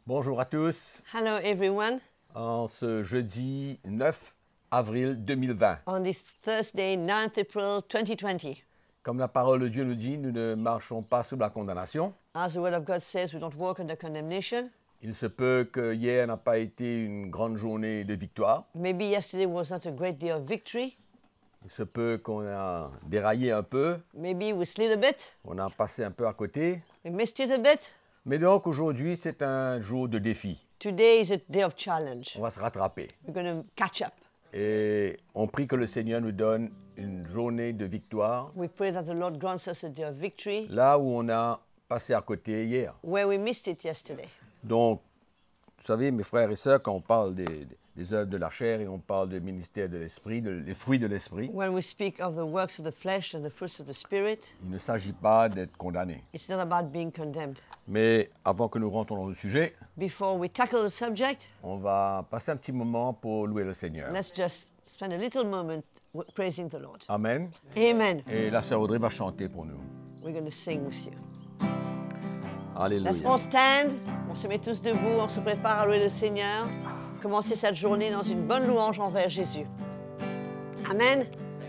Bonjour à tous, Hello everyone. en ce jeudi 9 avril 2020. On this Thursday, 9th April 2020. Comme la parole de Dieu nous dit, nous ne marchons pas sous la condamnation. As the word of God says, we don't walk under condemnation. Il se peut que hier n'a pas été une grande journée de victoire. Maybe yesterday was not a great day of victory. Il se peut qu'on a déraillé un peu, Maybe we slid a bit. on a passé un peu à côté. We missed it a bit. Mais donc aujourd'hui, c'est un jour de défi. Today is a day of challenge. On va se rattraper. We're going to catch up. Et on prie que le Seigneur nous donne une journée de victoire, We pray that the Lord grants us a day of victory là où on a passé à côté hier. where we missed it yesterday. Donc, vous savez, mes frères et sœurs, quand on parle des œuvres de la chair et on parle du ministère de l'esprit, des fruits de l'esprit, When we speak of the works of the flesh and the fruits of the Spirit, il ne s'agit pas d'être condamné. it's not about being condemned. Mais avant que nous rentrons dans le sujet, Before we tackle the subject, on va passer un petit moment pour louer le Seigneur. let's just spend a little moment praising the Lord. Amen. Amen. Et la sœur Audrey va chanter pour nous. We're going to sing with you. Let's Alléluia. all stand. On se met tous debout, on se prépare à louer le Seigneur. Commencer cette journée dans une bonne louange envers Jésus. Amen.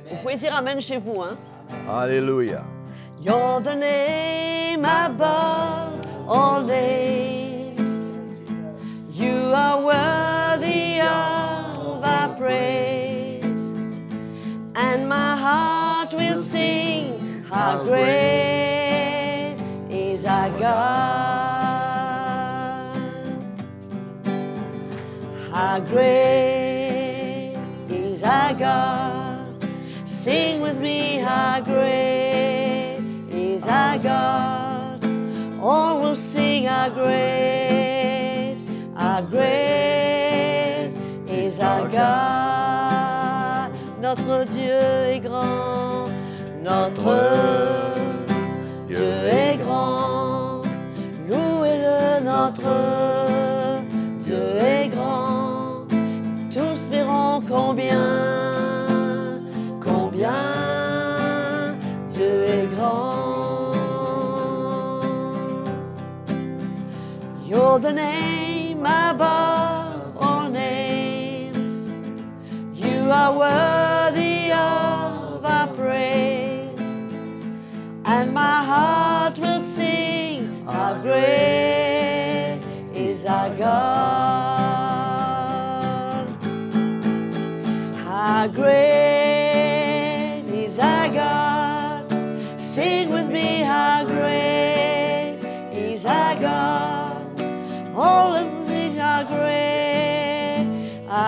Vous pouvez dire Amen chez vous, hein? Alléluia. You're the name above all names. You are worthy of our praise. And my heart will sing, how great is our God. How great is our God. Sing with me, how great is our God. All will sing, how great is our God. Notre Dieu est grand, notre Dieu est grand. Louez-le, notre Dieu est grand. Tous verront combien Dieu est grand. You're the name above all names. You are worthy of our praise. And my heart will sing, how great is our God. How great is our God. Sing with me, how great is our God. All of us sing, how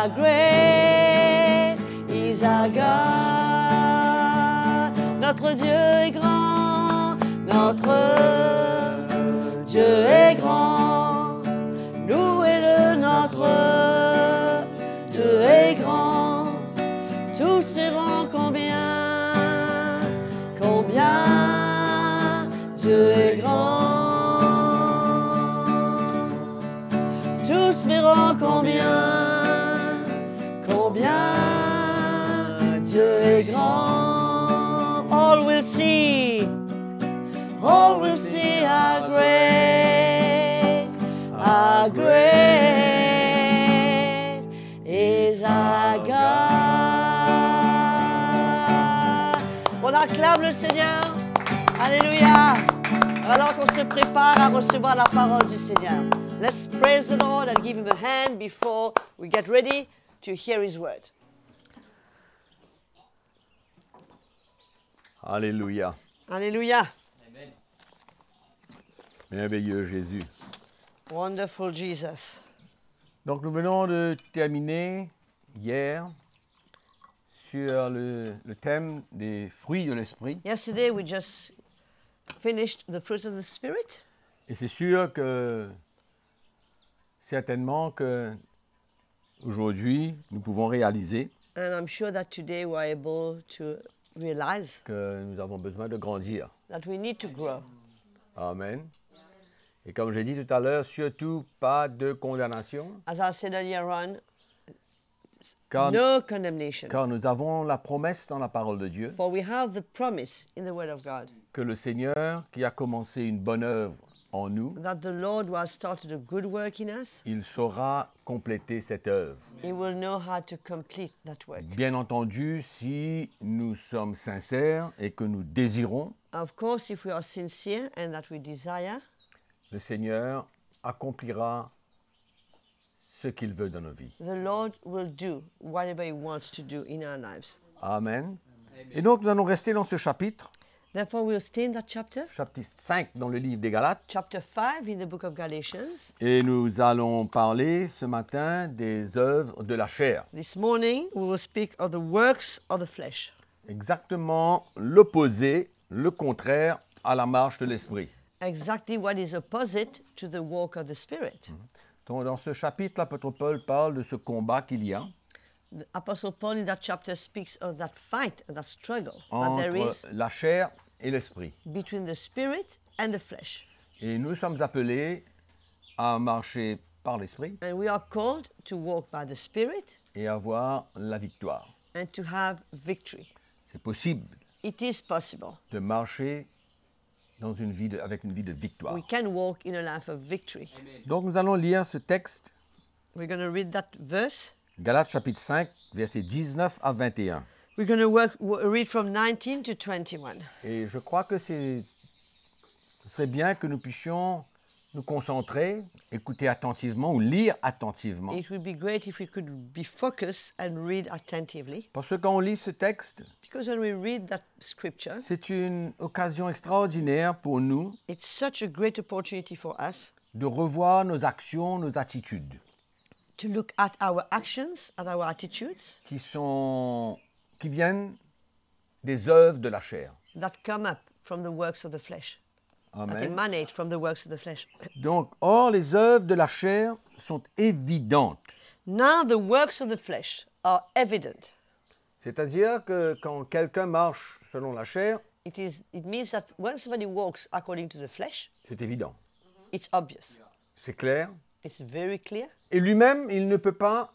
great is our God. Notre Dieu est grand, notre Dieu est grand. Louez-le, notre Dieu est grand. Tous verront combien Dieu est grand. Tous verront combien Dieu est grand. All will see how great is our God. On acclame le Seigneur. Alléluia. Alors qu'on se prépare à recevoir la parole du Seigneur. Let's praise the Lord and give him a hand before we get ready to hear his word. Alléluia. Alléluia. Merveilleux Jésus. Wonderful Jesus. Donc nous venons de terminer hier sur le thème des fruits de l'esprit. Yesterday we just finished the fruits of the Spirit. Et c'est sûr que certainement que aujourd'hui nous pouvons réaliser And I'm sure that today we're able to realize que nous avons besoin de grandir. that we need to grow. Amen. Et comme j'ai dit tout à l'heure, surtout pas de condamnation, As I said earlier on, car, no condemnation. car nous avons la promesse dans la parole de Dieu For we have the promise in the Word of God que le Seigneur qui a commencé une bonne œuvre en nous, that the Lord who has started a good work in us, il saura compléter cette œuvre. He will know how to complete that work. Bien entendu, si nous sommes sincères et que nous désirons, Of course, if we are sincere and that we desire, le Seigneur accomplira ce qu'il veut dans nos vies. the Lord will do whatever He wants to do in our lives. Amen. Et donc, nous allons rester dans ce chapitre, Therefore, we'll stay in that chapter, chapitre 5 dans le livre des Galates, chapter 5 in the book of Galatians. et nous allons parler ce matin des œuvres de la chair. This morning, we will speak of the works of the flesh. Exactement l'opposé, le contraire à la marche de l'esprit. Exactly what is opposite to the walk of the Spirit. Donc, dans ce chapitre, l'apôtre Paul parle de ce combat qu'il y a The Apostle Paul in that chapter speaks of that fight, that struggle that there entre is la chair et l'esprit. between the spirit and the flesh. Et nous sommes appelés à marcher par l'esprit And we are called to walk by the Spirit et avoir la victoire. and to have victory. C'est possible It is possible. de marcher dans avec une vie de victoire. We can walk in a life of victory. Donc nous allons lire ce texte, We're going to read that verse. Galates chapitre 5, versets 19 à 21. We're going to read from 19 to 21. Et je crois que ce serait bien que nous puissions nous concentrer, écouter attentivement ou lire attentivement. It would be great if we could be focused and read attentively. Parce que quand on lit ce texte, Because when we read that scripture, c'est une occasion extraordinaire pour nous it's such a great opportunity for us de revoir nos actions, nos attitudes, to look at our actions, at our attitudes qui viennent des œuvres de la chair. that come up from the works of the flesh, that Amen. emanate from the works of the flesh. Donc, or, les œuvres de la chair sont évidentes. Now the works of the flesh are evident. C'est-à-dire que quand quelqu'un marche selon la chair, It means that when somebody walks according to the flesh, c'est évident, it's obvious. c'est clair. It's very clear. Et lui-même, il ne peut pas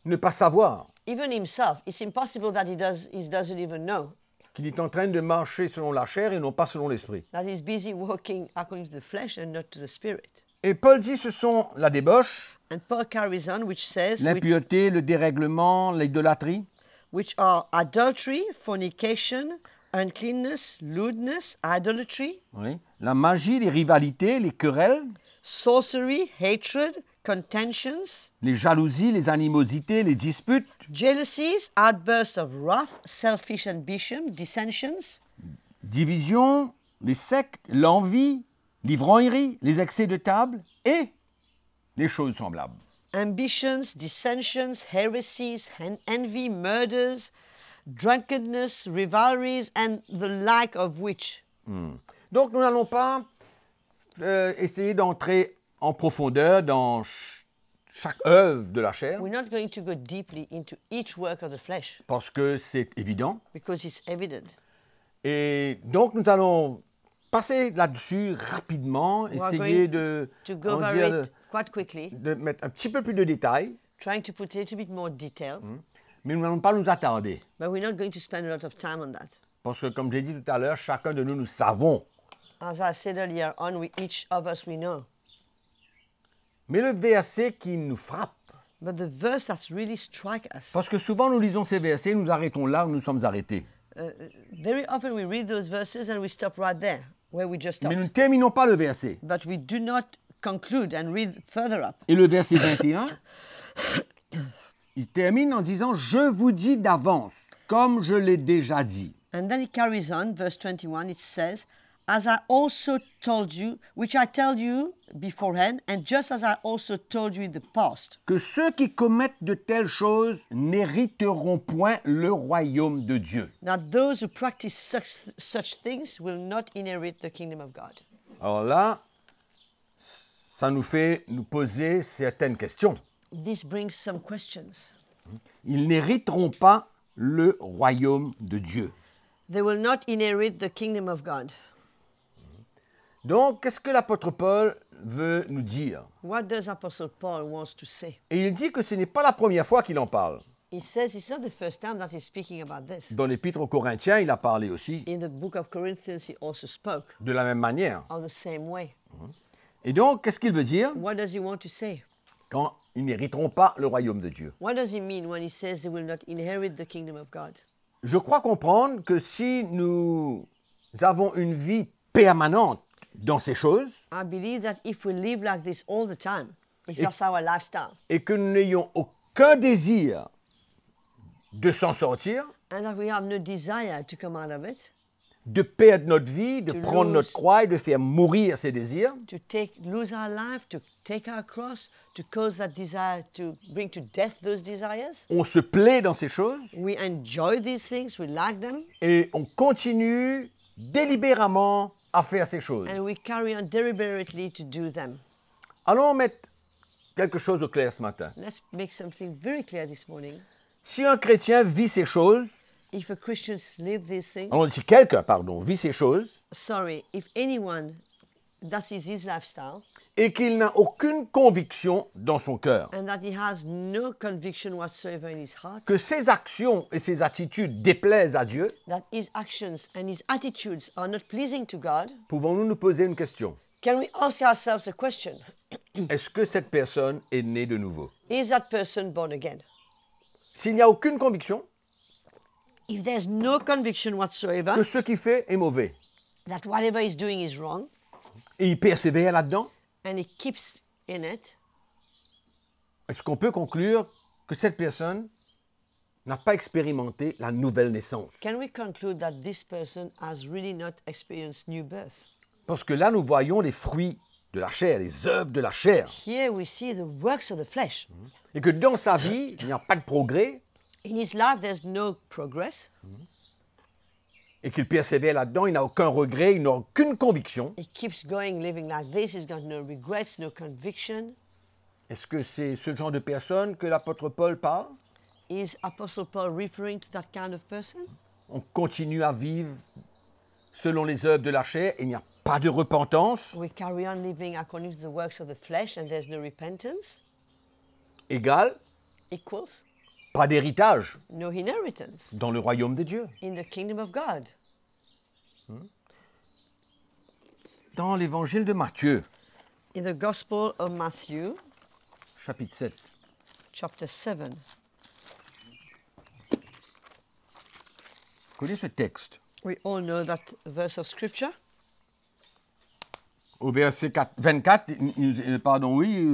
ne pas savoir Even himself, it's impossible that he doesn't even know qu'il est en train de marcher selon la chair et non pas selon l'esprit. that he's busy walking according to the flesh and not to the spirit. Et Paul dit ce sont la débauche, And Paul carries on, which says, l'impureté, le dérèglement, l'idolâtrie, which are adultery, fornication, uncleanness, lewdness, idolatry, oui, la magie, les rivalités, les querelles, sorcery, hatred, contentions, les jalousies, les animosités, les disputes, jealousies, outbursts of wrath, selfish ambition, dissensions, divisions, les sectes, l'envie, l'ivrognerie, les excès de table et les choses semblables. ambitions, dissensions, heresies, envy, murders, drunkenness, rivalries, and the like of which. Donc nous n'allons pas essayer d'entrer en profondeur dans chaque œuvre de la chair We're not going to go deeply into each work of the flesh parce que c'est évident. because it's evident. Et donc nous allons passer là-dessus rapidement, We are essayer going to go on va over dire, it quite quickly, de mettre un petit peu plus de détails, trying to put a little bit more detail, mais nous n'allons pas nous attarder. but we're not going to spend a lot of time on that. Parce que comme j'ai dit tout à l'heure, chacun de nous, nous savons. As I said earlier on, each of us, we know. Mais le verset qui nous frappe, But the verse that's really strike us, parce que souvent nous lisons ces versets, nous arrêtons là où nous sommes arrêtés. very often we read those verses and we stop right there, where we just Mais nous ne stopped. terminons pas le verset. But we do not conclude and read further up. Et le verset 21, il termine en disant « Je vous dis d'avance, comme je l'ai déjà dit. And then it carries on, verse 21, it says, as I also told you, which I tell you beforehand, and just as I also told you in the past, Que ceux qui commettent de telles choses n'hériteront point le royaume de Dieu. that those who practice such things will not inherit the kingdom of God. » Alors là, ça nous fait nous poser certaines questions. This brings some questions. Ils n'hériteront pas le royaume de Dieu. They will not inherit the kingdom of God. Donc, qu'est-ce que l'apôtre Paul veut nous dire? What does Apostle Paul wants to say? Et il dit que ce n'est pas la première fois qu'il en parle. He says it's not the first time that he's speaking about this. Dans l'Épître aux Corinthiens, il a parlé aussi In the book of Corinthians, he also spoke de la même manière. of the same way. Et donc, qu'est-ce qu'il veut dire What does he want to say? quand ils n'hériteront pas le royaume de Dieu? What does he mean when he says they will not inherit the kingdom of God? Je crois comprendre que si nous avons une vie permanente dans ces choses I believe that if we live like this all the time, if that's our lifestyle, et que nous n'ayons aucun désir de s'en sortir, and that we have no desire to come out of it, de perdre notre vie, de To prendre lose. notre croix et de faire mourir ces désirs, to lose our life, to take our cross, to cause that desire, to bring to death those desires. on se plaît dans ces choses We enjoy these things, we like them, et on continue délibérément à faire ces choses. and we carry on deliberately to do them. Allons mettre quelque chose au clair ce matin. Let's make something very clear this morning. Si un chrétien vit ces choses, If a Christian live these things, si quelqu'un, vit ces choses, if anyone, that is his lifestyle, et qu'il n'a aucune conviction dans son cœur, and that he has no conviction whatsoever in his heart, que ses actions et ses attitudes déplaisent à Dieu, that his actions and his attitudes are not pleasing to God, pouvons-nous nous poser une question? can we ask ourselves a question? Est-ce que cette personne est née de nouveau? Is that person born again? S'il n'y a aucune conviction, If there's no conviction que whatsoever ce qu'il fait est mauvais, that whatever he's doing is wrong, et il persévère là-dedans, and he keeps in it, est-ce qu'on peut conclure que cette personne n'a pas expérimenté la nouvelle naissance? can we conclude that this person has really not experienced new birth? Parce que là, nous voyons les fruits de la chair, les œuvres de la chair. Here we see the works of the flesh. Et que dans sa vie, il n'y a pas de progrès, In his life, there's no progress. et qu'il persévère là-dedans, il n'a aucun regret, il n'a aucune conviction. He keeps going, living like this. He's got no regrets, no conviction. Est-ce que c'est ce genre de personne que l'apôtre Paul parle? Is Apostle Paul referring to that kind of person? On continue à vivre selon les œuvres de la chair, et il n'y a pas de repentance. We carry on living according to the works of the flesh, and there's no repentance. Égal, Equals pas d'héritage no inheritance dans le royaume de Dieu. in the kingdom of God. Dans l'évangile de Matthieu, In the Gospel of Matthew, chapitre 7, chapter 7, vous connaissez ce texte. we all know that verse of Scripture. Au verset 24,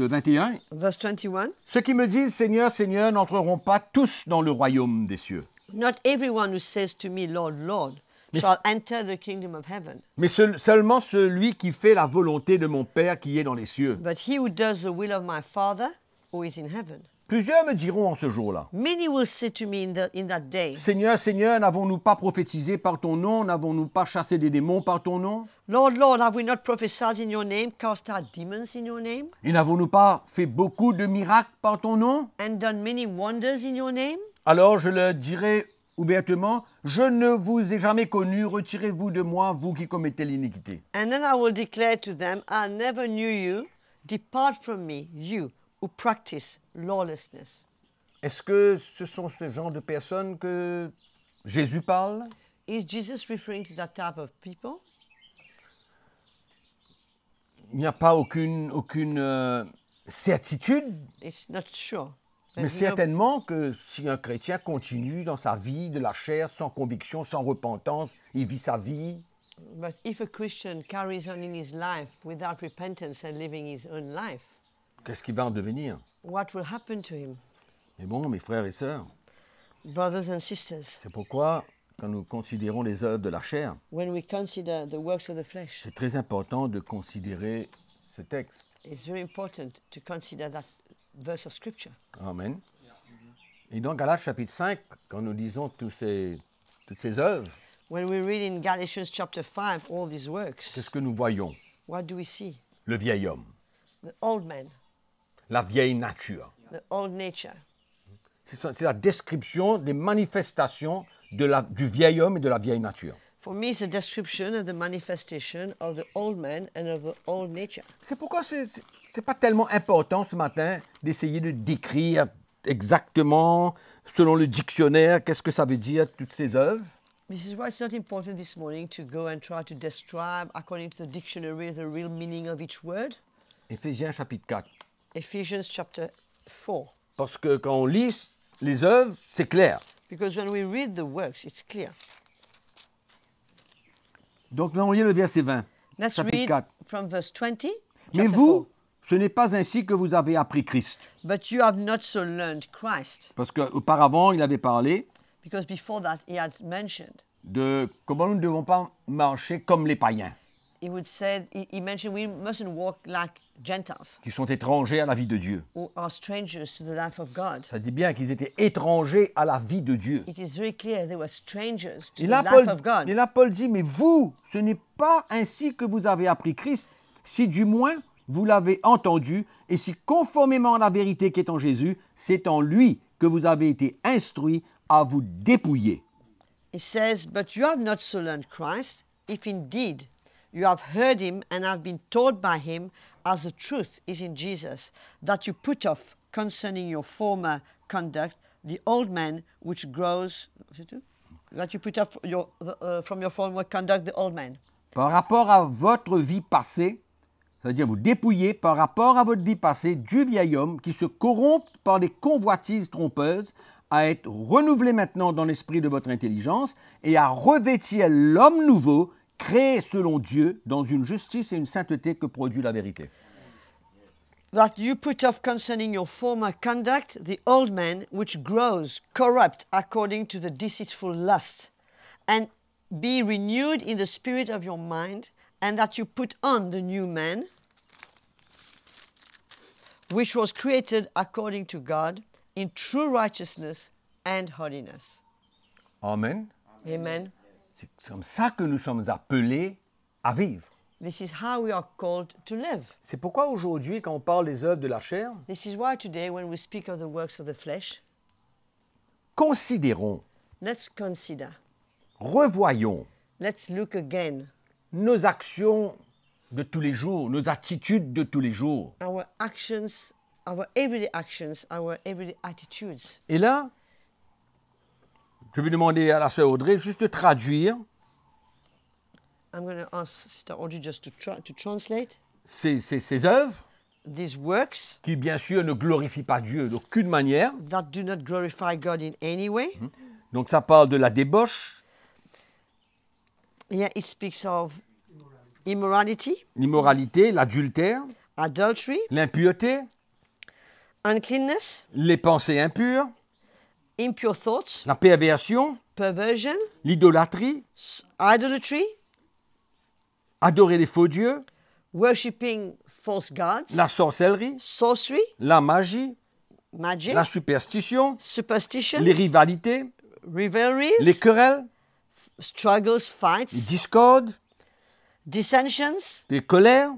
21, Verse 21, ceux qui me disent Seigneur, Seigneur n'entreront pas tous dans le royaume des cieux, not everyone who says to me, Lord, Lord, shall enter the kingdom of heaven, mais seulement celui qui fait la volonté de mon Père qui est dans les cieux. but he who does the will of my Father who is in heaven. Plusieurs me diront en ce jour-là, Many will say to me in that day, Seigneur, Seigneur, n'avons-nous pas prophétisé par ton nom, n'avons-nous pas chassé des démons par ton nom, Lord, Lord, have we not prophesied in your name, cast out demons in your name, et n'avons-nous pas fait beaucoup de miracles par ton nom? and done many wonders in your name? Alors je leur dirai ouvertement, je ne vous ai jamais connu, retirez-vous de moi, vous qui commettez l'iniquité. And then I will declare to them, I never knew you. Depart from me, you who practice lawlessness. Est-ce que ce sont ce genre de personnes que Jésus parle? Is Jesus referring to that type of people? Il n'y a pas aucune certitude, It's not sure. mais There's no- certainement que si un chrétien continue dans sa vie de la chair, sans conviction, sans repentance, il vit sa vie, But if a Christian carries on in his life without repentance and living his own life, qu'est-ce qui va en devenir? what will happen to him? Mais bon, mes frères et sœurs, Brothers and sisters, c'est pourquoi, quand nous considérons les œuvres de la chair, when we consider the works of the flesh, c'est très important de considérer ce texte. it's very important to consider that verse of Scripture. Amen. Et dans Galates chapitre 5, quand nous disons toutes ces œuvres, When we read in Galatians chapter 5 all these works, qu'est-ce que nous voyons? what do we see? Le vieil homme, The old man, la vieille nature. the old nature. C'est la description des manifestations du vieil homme et de la vieille nature. For me, it's a description of the manifestation of the old man and of the old nature. C'est pourquoi c'est pas tellement important ce matin d'essayer de décrire exactement selon le dictionnaire, qu'est-ce que ça veut dire, toutes ces œuvres. This is why it's not important this morning to go and try to describe, according to the dictionary, the real meaning of each word. Éphésiens chapitre 4. Ephesians chapter 4. Parce que quand on lit les œuvres, c'est clair. Because when we read the works, it's clear. Donc là, on lit le verset 20. Let's chapitre read 4. from verse 20. Mais chapter vous, 4. ce n'est pas ainsi que vous avez appris Christ. But you have not so learned Christ. Parce qu'auparavant, il avait parlé Because before that, he had mentioned. de comment nous ne devons pas marcher comme les païens, He would say, he mentioned we mustn't walk like Gentiles qui sont étrangers à la vie de Dieu. who are strangers to the life of God. Ça dit bien qu'ils étaient étrangers à la vie de Dieu. It is very clear they were strangers to Et the là, life of God. Paul dit, mais vous, ce n'est pas ainsi que vous avez appris Christ, si du moins vous l'avez entendu, et si conformément à la vérité qui est en Jésus, c'est en lui que vous avez été instruits à vous dépouiller. He says, but you have not so learned Christ, if indeed you have heard him and have been taught by him, as the truth is in Jesus, that you put off concerning your former conduct the old man which grows, that you put off from your former conduct the old man. Par rapport à votre vie passée, c'est-à-dire vous dépouiller par rapport à votre vie passée du vieil homme qui se corrompt par des convoitises trompeuses, à être renouvelé maintenant dans l'esprit de votre intelligence et à revêtir l'homme nouveau, créé selon Dieu, dans une justice et une sainteté que produit la vérité. That you put off concerning your former conduct the old man which grows corrupt according to the deceitful lust, and be renewed in the spirit of your mind, and that you put on the new man, which was created according to God, in true righteousness and holiness. Amen. Amen. C'est comme ça que nous sommes appelés à vivre. This is how we are called to live. C'est pourquoi aujourd'hui, quand on parle des œuvres de la chair, This is why today, when we speak of the works of the flesh, considérons, let's consider, revoyons let's look again nos actions de tous les jours, nos attitudes de tous les jours. our actions, our everyday actions, our everyday attitudes. Et là, je vais demander à la sœur Audrey juste de traduire I'm going to ask Sister Audrey just to translate ces œuvres these works qui, bien sûr, ne glorifient pas Dieu d'aucune manière. that do not glorify God in any way. Donc ça parle de la débauche, Here it speaks of immorality, l'immoralité, l'adultère, adultery, l'impureté, uncleanness, les pensées impures, impure thoughts, la perversion, perversion, l'idolâtrie, idolatry, adorer les faux dieux, worshipping false gods, la sorcellerie, sorcery, la magie, magic, la superstition, superstitions, les rivalités, rivalries, les querelles, struggles, les fights, discordes, dissensions, les colères,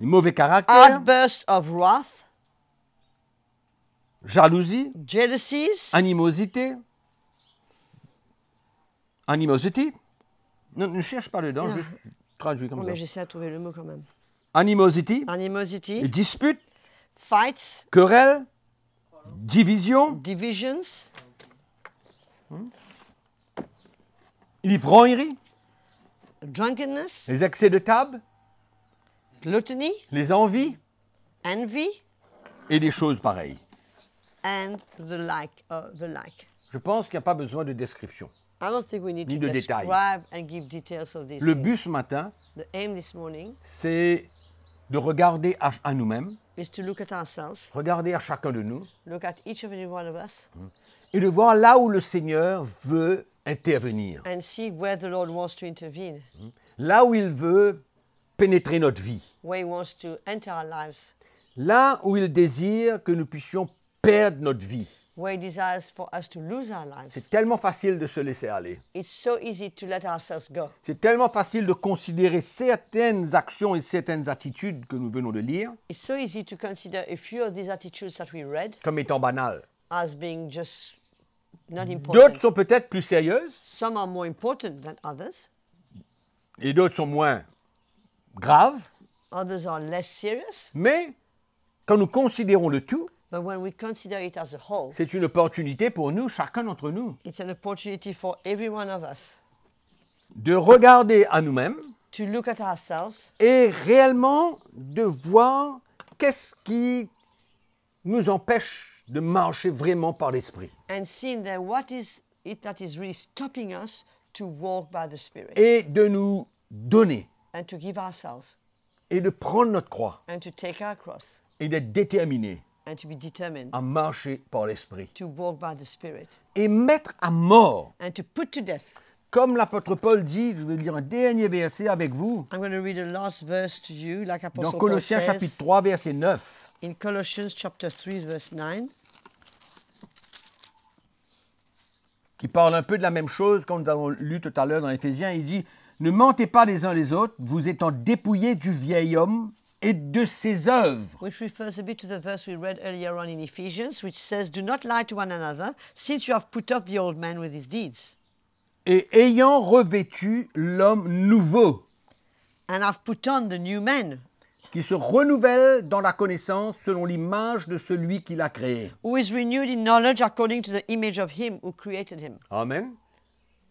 les mauvais caractères, outbursts of wrath, jalousie, jealousies, animosité. Animosité. Non, ne cherche pas dedans, juste traduis comme Oh, ça. mais j'essaie de trouver le mot quand même. Animosité, Animosity, disputes, fights, querelles, division, divisions, ivrognerie, drunkenness, les excès de table, gluttony, les envies envy, et des choses pareilles. and the like. Je pense qu'il n'y a pas besoin de description. I don't think we need Ni to de détails. describe and give details of these Le things. but ce matin, The aim this morning c'est de regarder à nous-mêmes, is to look at ourselves, regarder à chacun de nous look at each and every one of us, et de voir là où le Seigneur veut intervenir, and see where the Lord wants to intervene, là où il veut pénétrer notre vie, where He wants to enter our lives, là où il désire que nous puissions perdre notre vie. where He desires for us to lose our lives. C'est tellement facile de se laisser aller. It's so easy to let ourselves go. C'est tellement facile de considérer certaines actions et certaines attitudes que nous venons de lire It's so easy to consider a few of these attitudes that we read comme étant banales. as being just not D'autres important. sont peut-être plus sérieuses Some are more important than others. et d'autres sont moins graves, Others are less serious. mais quand nous considérons le tout, But when we consider it as a whole, c'est une opportunité pour nous, chacun d'entre nous, it's an opportunity for every one of us de regarder à nous-mêmes to look at ourselves et réellement de voir qu'est-ce qui nous empêche de marcher vraiment par l'Esprit. and seeing that what is it that is really stopping us to walk by the Spirit Et de nous donner and to give ourselves et de prendre notre croix and to take our cross et d'être déterminé and to be determined à marcher par l'Esprit to walk by the Spirit et mettre à mort, and to put to death. comme l'apôtre Paul dit, je vais lire un dernier verset avec vous, I'm going to read a last verse to you, like dans Apostle Paul Colossiens says chapitre 3, verset 9, in Colossians chapter 3, verse 9. qui parle un peu de la même chose comme nous avons lu tout à l'heure dans Éphésiens. Il dit « Ne mentez pas les uns les autres, vous étant dépouillés du vieil homme et de ses œuvres. Which refers a bit to the verse we read earlier on in Ephesians, which says, "Do not lie to one another, since you have put off the old man with his deeds, Et ayant revêtu l'homme nouveau, and have put on the new man, qui se renouvelle dans la connaissance selon l'image de celui qui l'a créé. who is renewed in knowledge according to the image of him who created him." Amen.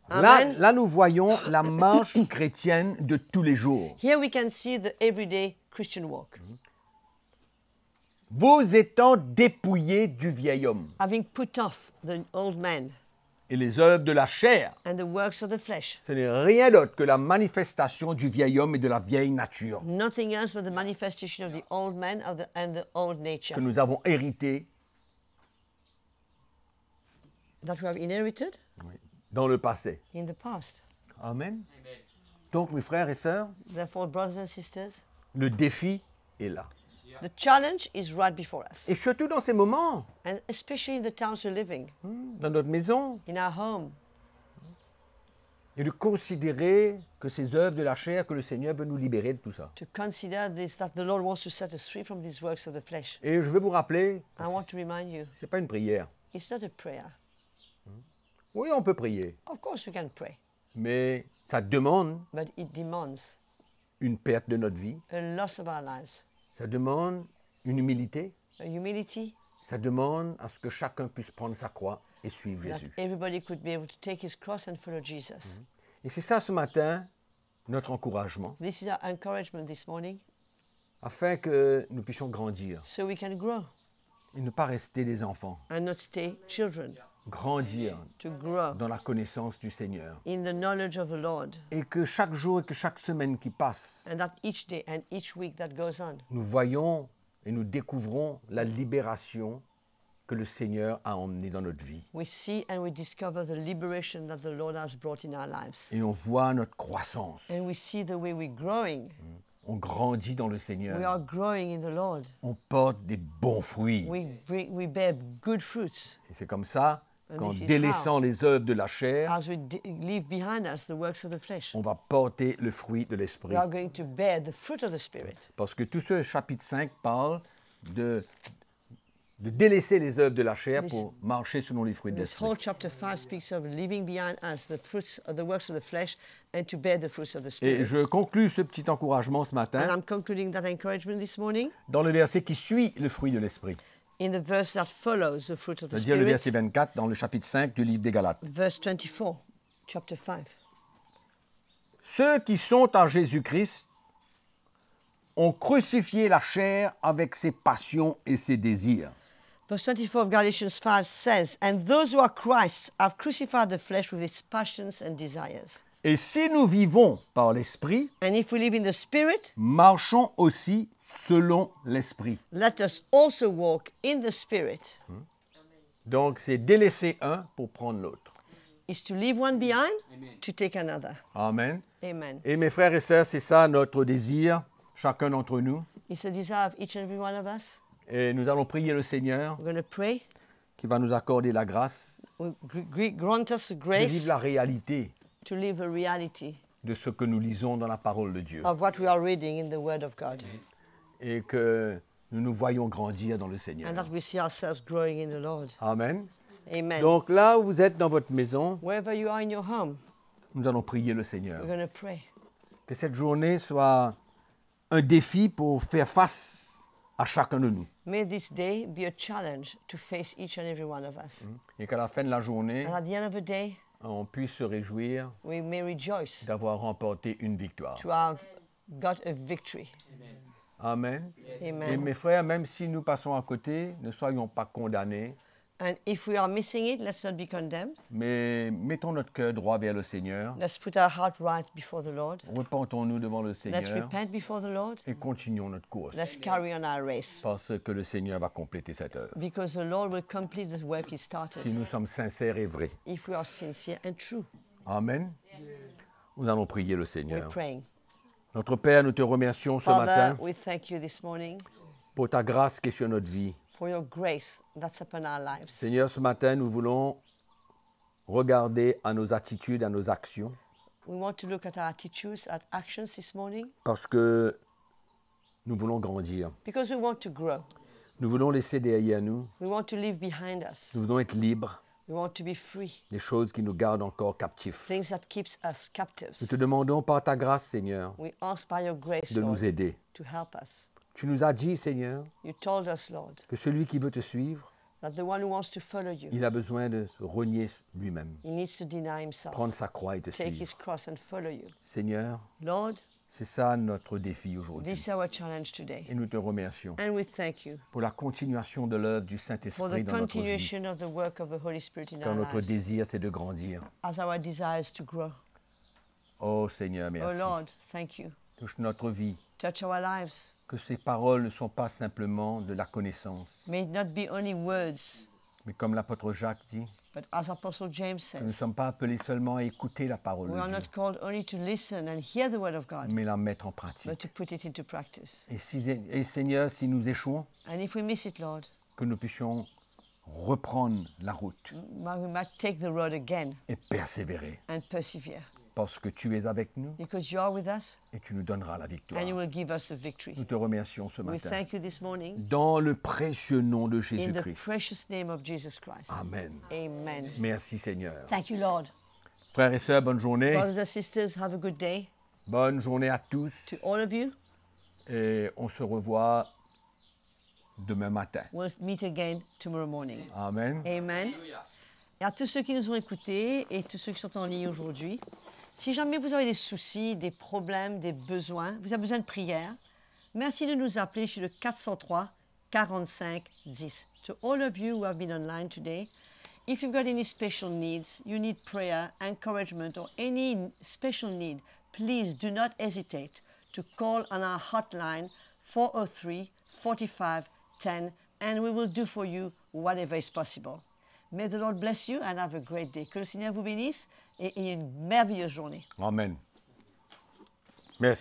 Amen. Là, nous voyons la marche chrétienne de tous les jours. Here we can see the everyday Christian walk. Vous étant dépouillés du vieil homme Having put off the old man et les œuvres de la chair, and the works of the flesh, ce n'est rien d'autre que la manifestation du vieil homme et de la vieille nature nothing else but the manifestation of the old man and the old nature que nous avons hérité that we have inherited dans le passé. in the past. Amen. Donc, mes frères et sœurs, Therefore, brothers and sisters, le défi est là. the challenge is right before us. Et surtout dans ces moments, And especially in the times we're living, dans notre maison, in our home, et de considérer que ces œuvres de la chair, que le Seigneur veut nous libérer de tout ça. to consider this, that the Lord wants to set us free from these works of the flesh. Et je veux vous rappeler, I want to remind you, ce n'est pas une prière. it's not a prayer. Oui, on peut prier, Of course you can pray, mais ça demande but it demands une perte de notre vie, a loss of our lives, ça demande une humilité, a humility, ça demande à ce que chacun puisse prendre sa croix et suivre that Jésus. everybody could be able to take his cross and follow Jesus. Et c'est ça ce matin, notre encouragement, This is our encouragement this morning, afin que nous puissions grandir so we can grow et ne pas rester des enfants. and not stay children, Grandir to grow dans la connaissance du Seigneur. in the knowledge of the Lord, Et que chaque jour et que chaque semaine qui passe, and that each day and each week that goes on, nous voyons et nous découvrons la libération que le Seigneur a emmenée dans notre vie. we see and we discover the liberation that the Lord has brought in our lives. Et on voit notre croissance. And we see the way we're growing. On grandit dans le We Seigneur. are growing in the Lord. On porte des bons fruits. We bear good fruits Et c'est comme ça And qu'en this is délaissant les œuvres de la chair, as we leave behind us the works of the flesh. on va porter le fruit de We l'Esprit. are going to bear the fruit of the Spirit. Parce que tout ce chapitre 5 parle de délaisser les œuvres de la chair pour marcher selon les fruits de This l'Esprit. whole chapter 5 speaks of leaving behind us the fruits of the works of the flesh and to bear the fruits of the Et Spirit. je conclus ce petit encouragement ce And matin I'm concluding that encouragement this morning dans le verset qui suit le fruit de l'Esprit. in the verse that follows the fruit of the C'est-à-dire le Spirit, verset 24 dans le chapitre 5 du livre des Galates. verse 24, chapter 5. Ceux qui sont en Jésus-Christ ont crucifié la chair avec ses passions et ses désirs. Verse 24 of Galatians 5 says, "And those who are Christ's have crucified the flesh with its passions and desires." Et si nous vivons par l'Esprit, And if we live in the Spirit, marchons aussi selon l'Esprit. let us also walk in the Spirit. Donc, c'est délaisser un pour prendre l'autre. Is to leave one behind, to take another. Amen. Amen. Et mes frères et sœurs, c'est ça notre désir, chacun d'entre nous. It's the desire of each and every one of us. Et nous allons prier le Seigneur We're going to pray. qui va nous accorder la grâce Grant us the de grace vivre la réalité to live a reality de ce que nous lisons dans la parole de Dieu. of what we are reading in the Word of God. Et que nous nous voyons grandir dans le Seigneur. And that we see ourselves growing in the Lord. Amen. Amen. Donc là où vous êtes dans votre maison, Wherever you are in your home, nous allons prier le Seigneur. we're going to pray. Que cette journée soit un défi pour faire face à chacun de nous. May this day be a challenge to face each and every one of us. Et qu'à la fin de la journée, And at the end of the day, on puisse se réjouir we may rejoice d'avoir remporté une victoire. to have got a victory. Amen. Et Amen. mes frères, même si nous passons à côté, ne soyons pas condamnés, And if we are missing it, let's not be condemned. mais mettons notre cœur droit vers le Seigneur. Let's put our heart right before the Lord. Repentons-nous devant le Let's Seigneur repent before the Lord. et continuons notre course. Let's carry on our race. Parce que le Seigneur va compléter cette œuvre. Because the Lord will complete the work He Si started. nous sommes sincères et vrais. If we are sincere and true, Amen. Nous allons prier le we're Seigneur. praying. Notre Père, nous te remercions ce Father, matin we thank you this morning pour ta grâce qui est sur notre vie. for your grace that's upon our lives. Seigneur, ce matin, nous voulons regarder à nos attitudes, à nos actions, We want to look at our attitudes, at actions this morning, parce que nous voulons grandir. because we want to grow. Nous voulons laisser derrière nous, We want to leave behind us. nous voulons être libres We want to be free. des choses qui nous gardent encore captifs. Things that keeps us Nous captives. te demandons par ta grâce, Seigneur, We ask by your grace, de Lord, nous aider. to help us. Tu nous as dit, Seigneur, You told us, Lord, que celui qui veut te suivre, that the one who wants to follow you, il a besoin de se renier lui-même, he needs to deny himself, prendre sa croix et te take his suivre. cross and follow you. Seigneur, Lord, c'est ça notre défi aujourd'hui. this is our challenge today. Et nous te remercions And we thank you pour la continuation de l'œuvre du for the Saint-Esprit dans notre vie. continuation of the work of the Holy Spirit in Car our notre lives, désir, c'est de grandir. as our desire is to grow. Oh Seigneur, Oh merci. Lord, thank you. Touche notre vie. Touch our lives. Que ces paroles ne sont pas simplement de la connaissance. May it not be only words, Mais comme l'apôtre Jacques dit, but as Apostle James nous ne says, sommes pas appelés seulement à écouter la parole we are de not Dieu, called only to listen and hear the word of God, mais la mettre en pratique. but to put it into practice. Et Seigneur, si nous échouons, And if we miss it, Lord, que nous puissions reprendre la route we might take the road again et persévérer. and persevere, Parce que tu es avec nous because you are with us et tu nous donneras la victoire. and you will give us a victory. Nous te remercions ce We matin. thank you this morning Dans le précieux nom de in the Jésus-Christ. precious name of Jesus Christ. Amen. Amen. Merci Seigneur. Thank you, Lord. Frères et sœurs, bonne journée. Brothers and sisters, have a good day. Bonne journée à tous. To all of you, Et on se revoit demain matin. we'll meet again tomorrow morning. Amen. Amen. Et à tous ceux qui nous ont écoutés et tous ceux qui sont en ligne aujourd'hui, si jamais vous avez des soucis, des problèmes, des besoins, vous avez besoin de prière, merci de nous appeler sur le 403 45 10. To all of you who have been online today, if you've got any special needs, you need prayer, encouragement, or any special need, please do not hesitate to call on our hotline 403 45 10, and we will do for you whatever is possible. May the Lord bless you and have a great day. Que le Seigneur vous bénisse et ayez une merveilleuse journée. Amen. Merci.